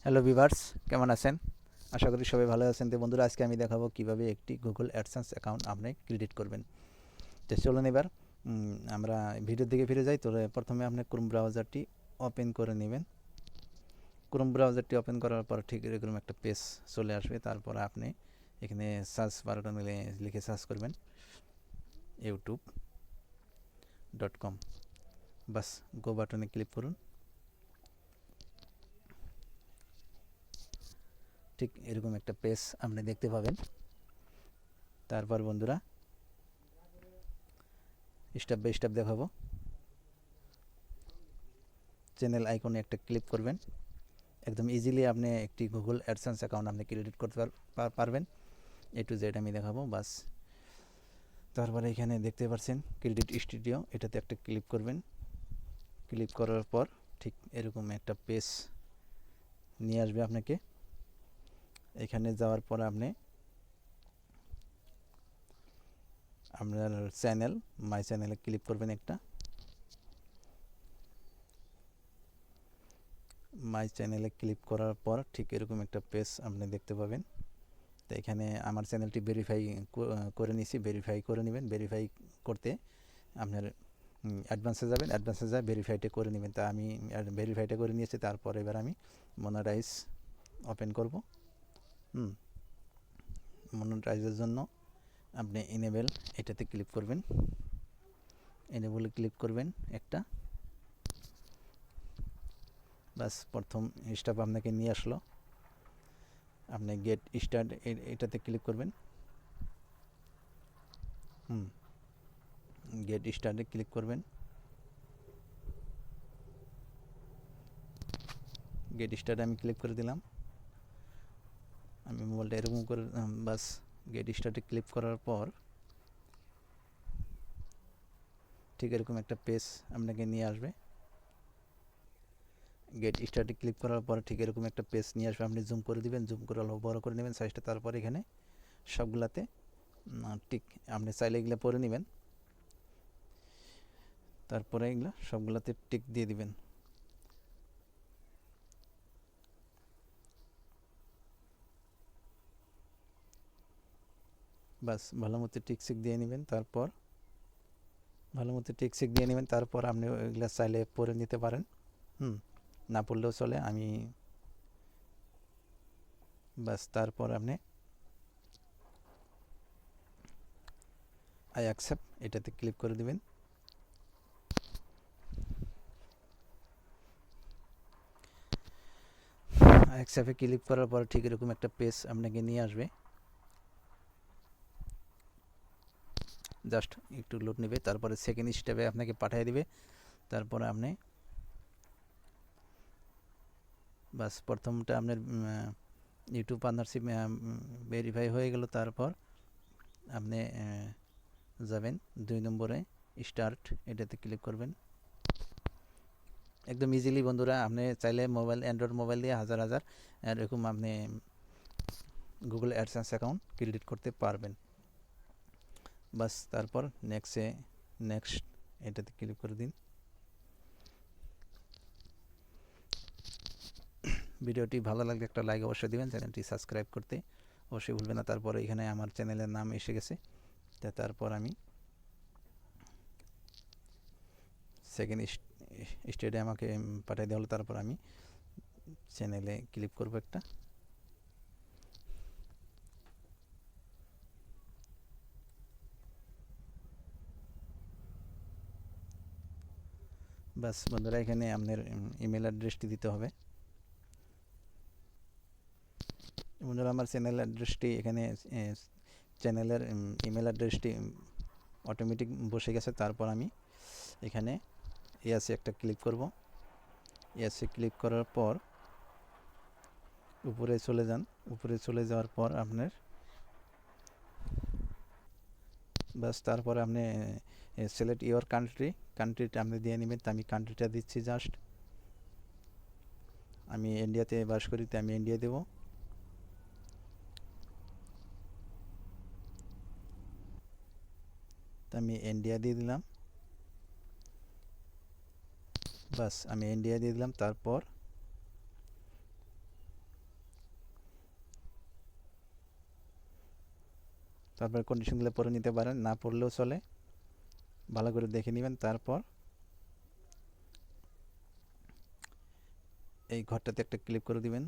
Hello viewers, কেমন আছেন? আশা করি সবাই ভালো আছেন। তো বন্ধুরা, আজকে আমি দেখাবো কিভাবে একটি গুগল অ্যাডসেন্স অ্যাকাউন্ট আপনি ক্রিয়েট করবেন। তো চলুন এবার আমরা ভিডিওর দিকে ফিরে যাই। তো প্রথমে আপনি ক্রোম ব্রাউজারটি ওপেন করে নেবেন। ক্রোম ব্রাউজারটি ওপেন করার পর ঠিক এরকম একটা পেজ চলে আসবে। তারপর আপনি এখানে সার্চ বাটনে লিখে সার্চ করবেন youtube.com। বাস, গো বাটনে ক্লিক করুন। ঠিক এরকম একটা পেজ আপনি দেখতে পাবেন। তারপর বন্ধুরা, স্টেপ বাই স্টেপ দেখাবো। চ্যানেল আইকনে একটা ক্লিক করবেন। একদম ইজিলি আপনি একটি গুগল অ্যাডসেন্স অ্যাকাউন্ট আপনি ক্রিয়েট করতে পারবেন। এ টু জেড আমি দেখাবো। বাস, তারপরে এখানে দেখতে পাচ্ছেন ক্রেডিট স্টুডিও, এটাতে একটা ক্লিক করবেন। ক্লিক করার পর ঠিক এরকম একটা পেজ নিয়ে আসবে আপনাকে। এখানে যাওয়ার পর আপনি আপনার চ্যানেল, মাই চ্যানেলে ক্লিক করবেন একটা। মাই চ্যানেলে ক্লিক করার পর ঠিক এরকম একটা পেজ আপনি দেখতে পাবেন। তো এখানে আমার চ্যানেলটি ভেরিফাই করে নিছি, ভেরিফাই করে নেবেন। ভেরিফাই করতে আপনার অ্যাডভান্সে যাবেন, অ্যাডভান্সে যা ভেরিফাইটা করে নেবেন। তা আমি ভেরিফাইটা করে নিয়েছি। তারপর এবার আমি মনিটাইজ ওপেন করব। মনিটাইজের জন্য আপনি এনেবেল এটাতে ক্লিক করবেন। এনেবেলে ক্লিক করবেন একটা। বাস, প্রথম স্টেপ আপনাকে নিয়ে আসলো। আপনি গেট স্টার্ট এটাতে ক্লিক করবেন। গেট স্টার্টে ক্লিক করবেন। গেট স্টার্টে আমি ক্লিক করে দিলাম। আমি মোবাইলটা এরকম করে বাস, গেট স্টার্টে ক্লিক করার পর ঠিক এরকম একটা পেজ আপনাকে নিয়ে আসবে। গেট স্টার্টে ক্লিক করার পর ঠিক এরকম একটা পেজ নিয়ে আসবে। আপনি জুম করে দিবেন, জুম করে অল্প বড় করে নেবেন সাইজটা। তারপর এখানে সবগুলাতে টিক আপনি চাইলে এগুলো পরে নেবেন। তারপরে এগুলো সবগুলাতে টিক দিয়ে দিবেন। বাস, ভালো মতো টিক সিক দিয়ে নেবেন। তারপর ভালো মতো টিক সিক দিয়ে নেবেন। তারপর আপনি এগুলো চাইলে পরে নিতে পারেন, না পড়লেও চলে। আমি বাস, তারপর আপনি আই অ্যাকসেপ্ট এটাতে ক্লিক করে দিবেন। আই অ্যাকসেপ্টে ক্লিক করার পর ঠিক এরকম একটা পেজ আপনাকে নিয়ে আসবে। জাস্ট একটু লোড নেবে। তারপরে সেকেন্ড স্টেপে আপনাকে পাঠিয়ে দিবে। তারপরে আপনি বাস, প্রথমটা আপনার ইউটিউব পার্টনারশিপ ভেরিফাই হয়ে গেল। তারপর আপনি যাবেন 2 নম্বরে স্টার্ট এটাতে ক্লিক করবেন। একদম ইজিলি বন্ধুরা, আপনি চাইলে মোবাইল, অ্যান্ড্রয়েড মোবাইল দিয়ে হাজার হাজার এরকম আপনি গুগল অ্যাডসেন্স অ্যাকাউন্ট ক্রিয়েট করতে পারবেন। বাস, তারপর নেক্সট এটাতে ক্লিক করে দিন। ভিডিওটি ভালো লাগলে একটা লাইক অবশ্যই দিবেন। চ্যানেলটি সাবস্ক্রাইব করতে অবশ্যই ভুলবেন না। তারপরে এখানে আমার চ্যানেলের নাম এসে গেছে। তারপর আমি সেকেন্ড স্টেটে আমাকে পাঠিয়ে দেওয়া হলো। তারপর আমি চ্যানেলে ক্লিক করব একটা। বাস বন্ধুরা, এখানে আপনার ইমেল অ্যাড্রেসটি দিতে হবে। বন্ধুরা, আমার চ্যানেল অ্যাড্রেসটি এখানে চ্যানেলের ইমেল অ্যাড্রেসটি অটোমেটিক বসে গেছে। তারপর আমি এখানে ইয়াসে একটা ক্লিক করব। ইয়াসে ক্লিক করার পর উপরে চলে যান। উপরে চলে যাওয়ার পর আপনার বাস, তারপরে আপনি সিলেক্ট ইওর কান্ট্রিটা আপনি দিয়ে নেবেন। তো আমি কান্ট্রিটা দিচ্ছি জাস্ট। আমি ইন্ডিয়াতে বাস করি, তো আমি ইন্ডিয়া দেব। তো আমি ইন্ডিয়া দিয়ে দিলাম। বাস, আমি ইন্ডিয়া দিয়ে দিলাম। তারপর তারপর কন্ডিশনগুলো পড়ে নিতে পারেন, না পড়লেও চলে, ভালো করে দেখে নেবেন। তারপর এই ঘরটাতে একটা ক্লিক করে দিবেন,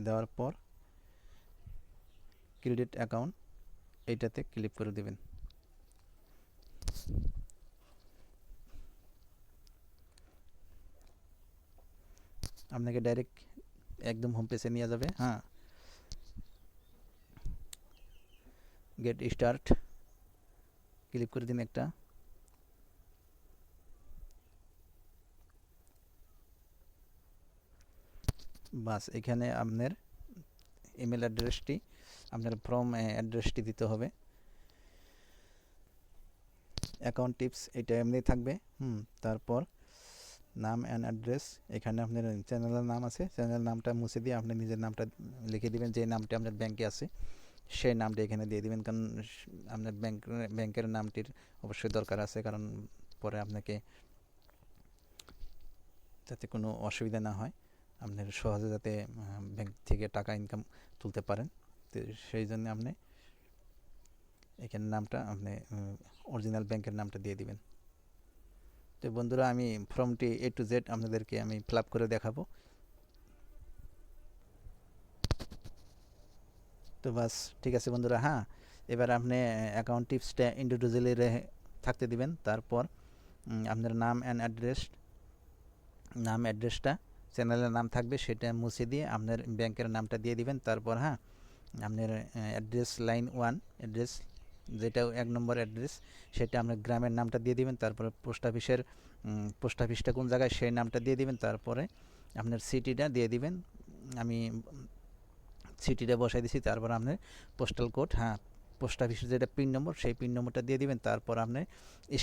দেওয়ার পর ক্রেডিট অ্যাকাউন্ট এইটাতে ক্লিক করে দিবেন। আপনাকে ডাইরেক্ট একদম হোম পেজে নিয়ে যাবে। হ্যাঁ, গেট স্টার্ট ক্লিক করে দিন একটা। বাস এখানে আপনার ইমেল অ্যাড্রেসটি, আপনার ফর্ম অ্যাড্রেসটি দিতে হবে। অ্যাকাউন্ট টিপস এটা এমনি থাকবে। তারপর নাম অ্যান্ড অ্যাড্রেস, এখানে আপনার চ্যানেলের নাম আছে, চ্যানেলের নামটা মুছে দিয়ে আপনি নিজের নামটা লিখে দিবেন, যে নামটি আপনার ব্যাংকে আছে সেই নামটা এখানে দিয়ে দিবেন, কারণ আপনার ব্যাংকের নামটির অবশ্যই দরকার আছে, কারণ পরে আপনাকে যাতে কোনো অসুবিধা না হয়, আপনার সহজে যাতে ব্যাংক থেকে টাকা ইনকাম তুলতে পারেন, তো সেই জন্য আপনি এখানে নামটা আপনি অরিজিনাল ব্যাংকের নামটা দিয়ে দিবেন। তো বন্ধুরা আমি ফর্মটি A to Z আপনাদেরকে আমি ফিল আপ করে দেখাবো। তো বাস ঠিক আছে বন্ধুরা। হ্যাঁ, এবার আপনি অ্যাকাউন্ট টিপসটা ইন্ডিভিজুয়ালি থাকতে দিবেন। তারপর আপনার নাম অ্যান্ড অ্যাড্রেসটা চ্যানেলের নাম থাকবে সেটা মুছে দিয়ে আপনার ব্যাংকের নামটা দিয়ে দিবেন। তারপর হ্যাঁ, আপনার অ্যাড্রেস লাইন 1 অ্যাড্রেস, যেটা 1 নম্বর অ্যাড্রেস, সেটা আপনার গ্রামের নামটা দিয়ে দিবেন। তারপরে পোস্ট অফিসটা কোন জায়গায় সেই নামটা দিয়ে দিবেন। তারপরে আপনার সিটিটা দিয়ে দিবেন, আমি সিটিটা বসাই দিছি। তারপর আপনার পোস্টাল কোড, হ্যাঁ পোস্ট অফিসের যেটা পিন নম্বর সেই পিন নম্বরটা দিয়ে দিবেন। তারপর আপনি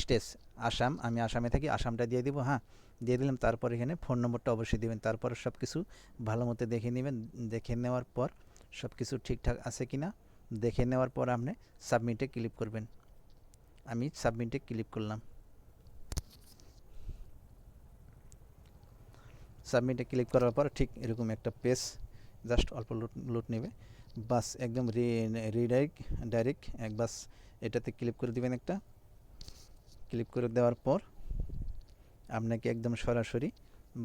স্টেট আসাম, আমি আসামে থাকি, আসামটা দিয়ে দিব। হ্যাঁ, দিয়ে দিলাম। তারপর এখানে ফোন নম্বরটা অবশ্যই দিবেন। তারপর সব কিছু ভালো মতো দেখে নেবেন। দেখে নেওয়ার পর সব কিছু ঠিকঠাক আছে কিনা দেখে নেওয়ার পর আপনি সাবমিটে ক্লিক করবেন। আমি সাবমিটে ক্লিক করলাম। সাবমিটে ক্লিক করার পর ঠিক এরকম একটা পেজ জাস্ট অল্প লোড নেবে। বাস একদম ডাইরেক্ট বাস এটাতে ক্লিক করে দিবেন একটা। ক্লিক করে দেওয়ার পর আপনাকে একদম সরাসরি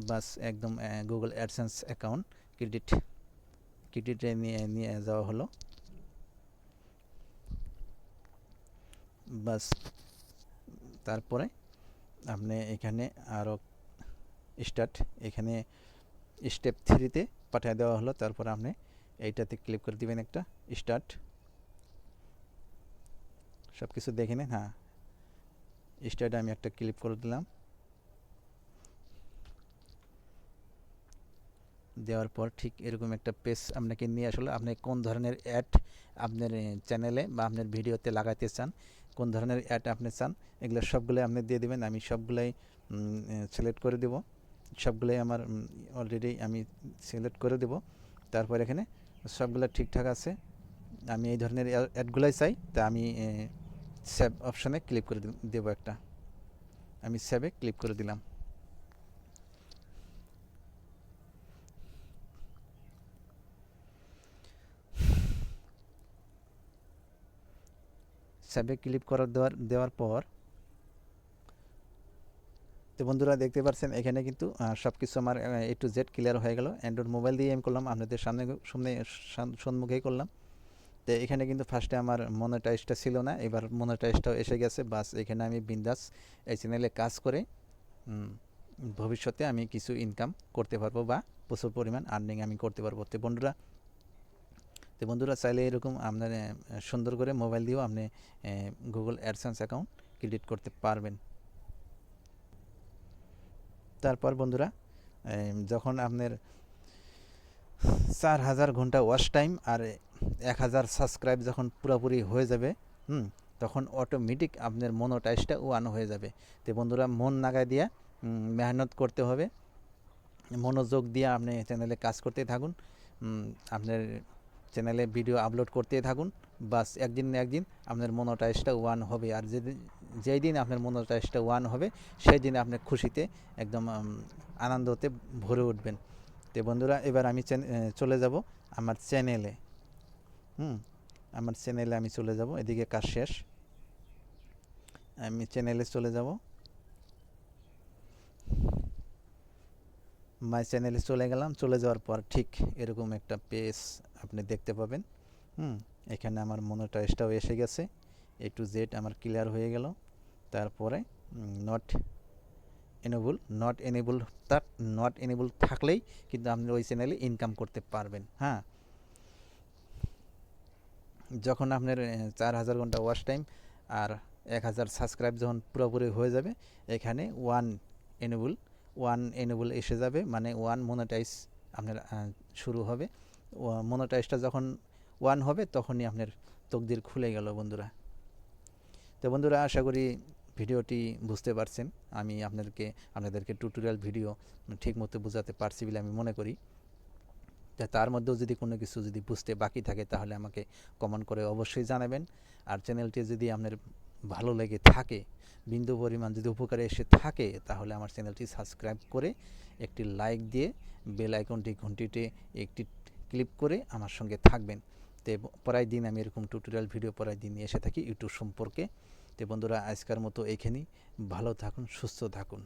বাস একদম গুগল অ্যাডসেন্স অ্যাকাউন্ট ক্রেডিটে নিয়ে যাওয়া হলো। বাস তারপরে আপনি এখানে আরও স্টার্ট, এখানে স্টেপ 3-তে পাঠিয়ে দেওয়া হলো। তারপর আপনি এইটাতে ক্লিক করে দিবেন একটা স্টার্ট। সব কিছু দেখে নিন। হ্যাঁ, স্টার্টে আমি একটা ক্লিক করে দিলাম। দেওয়ার পর ঠিক এরকম একটা পেজ আপনাকে নিয়ে আসলে আপনি কোন ধরনের অ্যাড আপনার চ্যানেলে বা আপনার ভিডিওতে লাগাতে চান, কোন ধরনের অ্যাড আপনি চান, এগুলো সবগুলোই আপনি দিয়ে দেবেন। আমি সবগুলাই সিলেক্ট করে দেব, সবগুলোই আমার অলরেডি আমি সিলেক্ট করে দেব। তারপর এখানে সবগুলো ঠিকঠাক আছে, আমি এই ধরনের অ্যাডগুলোই চাই, তা আমি সেভ অপশানে ক্লিক করে দেব একটা। আমি সেভে ক্লিক করে দিলাম। সেভে ক্লিক দেওয়ার পর তো বন্ধুরা দেখতে পাচ্ছেন এখানে কিন্তু সব কিছু আমার A to Z ক্লিয়ার হয়ে গেল। অ্যান্ড্রয়েড মোবাইল দিয়ে আমি করলাম, আপনাদের সম্মুখেই করলাম। তো এখানে কিন্তু ফার্স্টে আমার মনিটাইজটা ছিল না, এবার মনিটাইজটাও এসে গেছে। বাস এখানে আমি বিন্দাস এই চ্যানেলে কাজ করে ভবিষ্যতে আমি কিছু ইনকাম করতে পারবো বা প্রচুর পরিমাণ আর্নিং আমি করতে পারবো। তো বন্ধুরা চাইলে এরকম আপনার সুন্দর করে মোবাইল দিয়েও আপনি গুগল অ্যাডসেন্স অ্যাকাউন্ট ক্রিয়েট করতে পারবেন। তারপর বন্ধুরা যখন আপনার 4000 ঘন্টা ওয়াচ টাইম আর 1000 সাবস্ক্রাইব যখন পুরোপুরি হয়ে যাবে, তখন অটোমেটিক আপনার মনোটাইজটা ওয়ান হয়ে যাবে। তো বন্ধুরা মন নাগায় দিয়ে মেহনত করতে হবে, মনোযোগ দিয়ে আপনি চ্যানেলে কাজ করতে থাকুন, আপনার চ্যানেলে ভিডিও আপলোড করতে থাকুন। বাস একদিন না একদিন আপনার মনোটাইজটা ওয়ান হবে। আর যেই দিন আপনার মনোটাইজটা ওয়ান হবে সেই দিন আপনি খুশিতে একদম আনন্দতে ভরে উঠবেন। তো বন্ধুরা এবার আমি চলে যাব আমার চ্যানেলে। আমার চ্যানেলে আমি চলে যাব, এদিকে কাজ শেষ, আমি চ্যানেলে চলে যাব। মাই চ্যানেলে চলে গেলাম। চলে যাওয়ার পর ঠিক এরকম একটা পেজ আপনি দেখতে পাবেন। এখানে আমার মনিটাইজটাও এসে গেছে, A to Z আমার ক্লিয়ার হয়ে গেল। তারপরে নট এনেবল থাকলেই কিন্তু আপনি ওই চ্যানেলে ইনকাম করতে পারবেন। হ্যাঁ, যখন আপনার 4000 ঘন্টা ওয়াচ টাইম আর 1000 সাবস্ক্রাইব যখন পুরোপুরি হয়ে যাবে, এখানে ওয়ান এনেবল এসে যাবে, মানে ওয়ান মনিটাইজ আপনার শুরু হবে। মনিটাইজটা যখন 1 হবে তখনই আপনার তকদির খুলে গেল বন্ধুরা। তো বন্ধুরা, আশা করি ভিডিওটি বুঝতে পারছেন। আমি আপনাদেরকে টিউটোরিয়াল ভিডিও ঠিকমতো বোঝাতে পারছি বলে আমি মনে করি। তার মধ্যেও যদি কোনো কিছু যদি বুঝতে বাকি থাকে তাহলে আমাকে কমেন্ট করে অবশ্যই জানাবেন। আর চ্যানেলটি যদি আপনার ভালো লেগে থাকে, বিন্দু পরিমাণ যদি উপকারে এসে থাকে, তাহলে আমার চ্যানেলটি সাবস্ক্রাইব করে একটি লাইক দিয়ে বেল আইকনটি ঘন্টিতে একটি ক্লিক করে আমার সঙ্গে থাকবেন। তো পরের দিন আমি এরকম টিউটোরিয়াল ভিডিও পরের দিন এসে থাকি ইউটিউব সম্পর্কে। তো বন্ধুরা, আজকের মতো এইখানেই। ভালো থাকুন, সুস্থ থাকুন।